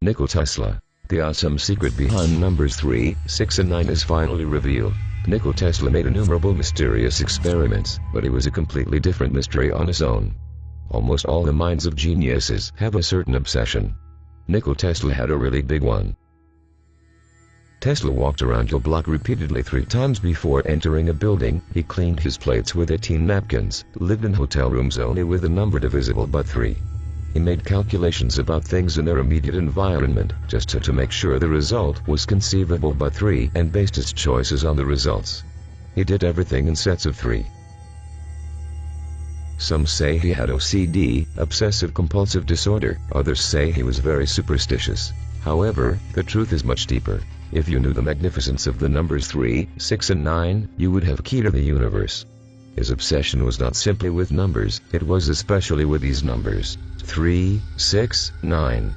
Nikola Tesla. The awesome secret behind numbers 3, 6 and 9 is finally revealed. Nikola Tesla made innumerable mysterious experiments, but it was a completely different mystery on its own. Almost all the minds of geniuses have a certain obsession. Nikola Tesla had a really big one. Tesla walked around your block repeatedly 3 times before entering a building. He cleaned his plates with 18 napkins, lived in hotel rooms only with a number divisible by 3. He made calculations about things in their immediate environment, just to make sure the result was conceivable by 3, and based his choices on the results. He did everything in sets of 3. Some say he had OCD, obsessive-compulsive disorder, others say he was very superstitious. However, the truth is much deeper. If you knew the magnificence of the numbers 3, 6 and 9, you would have key to the universe. His obsession was not simply with numbers, it was especially with these numbers, 3, 6, 9.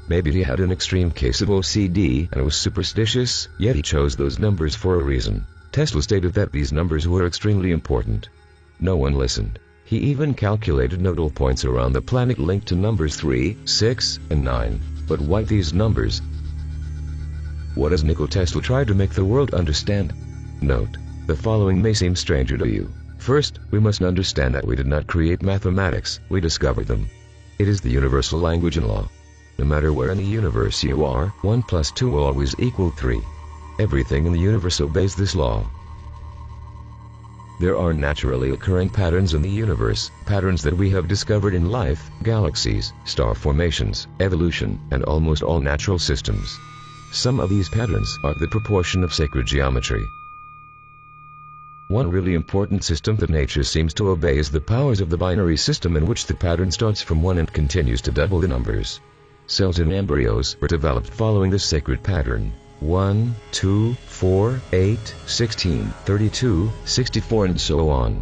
Maybe he had an extreme case of OCD and was superstitious, yet he chose those numbers for a reason. Tesla stated that these numbers were extremely important. No one listened. He even calculated nodal points around the planet linked to numbers 3, 6, and 9. But why these numbers? What has Nikola Tesla tried to make the world understand? Note: the following may seem stranger to you. First, we must understand that we did not create mathematics, we discovered them. It is the universal language and law. No matter where in the universe you are, 1 plus 2 will always equal 3. Everything in the universe obeys this law. There are naturally occurring patterns in the universe, patterns that we have discovered in life, galaxies, star formations, evolution, and almost all natural systems. Some of these patterns are the proportion of sacred geometry. One really important system that nature seems to obey is the powers of the binary system, in which the pattern starts from 1 and continues to double the numbers. Cells in embryos were developed following this sacred pattern. 1, 2, 4, 8, 16, 32, 64 and so on.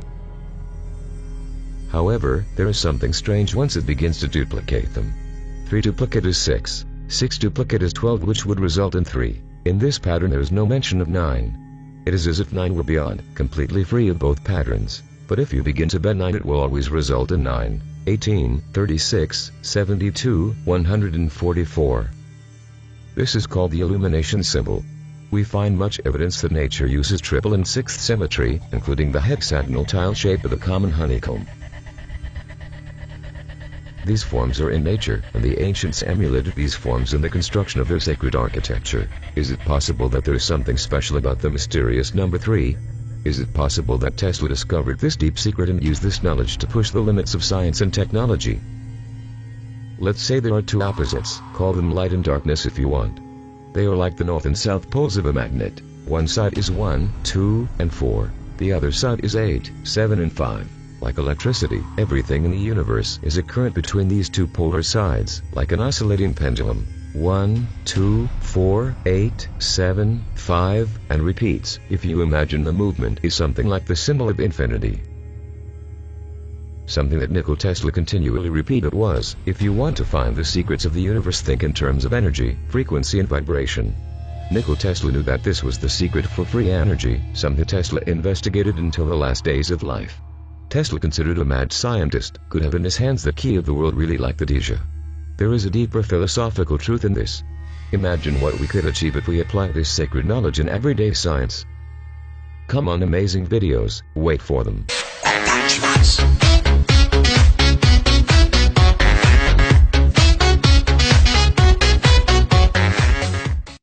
However, there is something strange once it begins to duplicate them. 3 duplicate is 6, 6 duplicate is 12, which would result in 3. In this pattern there is no mention of 9. It is as if 9 were beyond, completely free of both patterns. But if you begin to bet 9, it will always result in 9, 18, 36, 72, 144. This is called the illumination symbol. We find much evidence that nature uses triple and sixth symmetry, including the hexagonal tile shape of the common honeycomb. These forms are in nature, and the ancients emulated these forms in the construction of their sacred architecture. Is it possible that there is something special about the mysterious number 3? Is it possible that Tesla discovered this deep secret and used this knowledge to push the limits of science and technology? Let's say there are 2 opposites, call them light and darkness if you want. They are like the north and south poles of a magnet. One side is 1, 2, and 4. The other side is 8, 7 and 5. Like electricity, everything in the universe is a current between these 2 polar sides, like an oscillating pendulum. 1, 2, 4, 8, 7, 5, and repeats. If you imagine the movement is something like the symbol of infinity. Something that Nikola Tesla continually repeated was, if you want to find the secrets of the universe, think in terms of energy, frequency and vibration. Nikola Tesla knew that this was the secret for free energy, something Tesla investigated until the last days of life. Tesla, considered a mad scientist, could have in his hands the key of the world, really like the Deja. There is a deeper philosophical truth in this. Imagine what we could achieve if we apply this sacred knowledge in everyday science. Come on, amazing videos, wait for them. Attachments.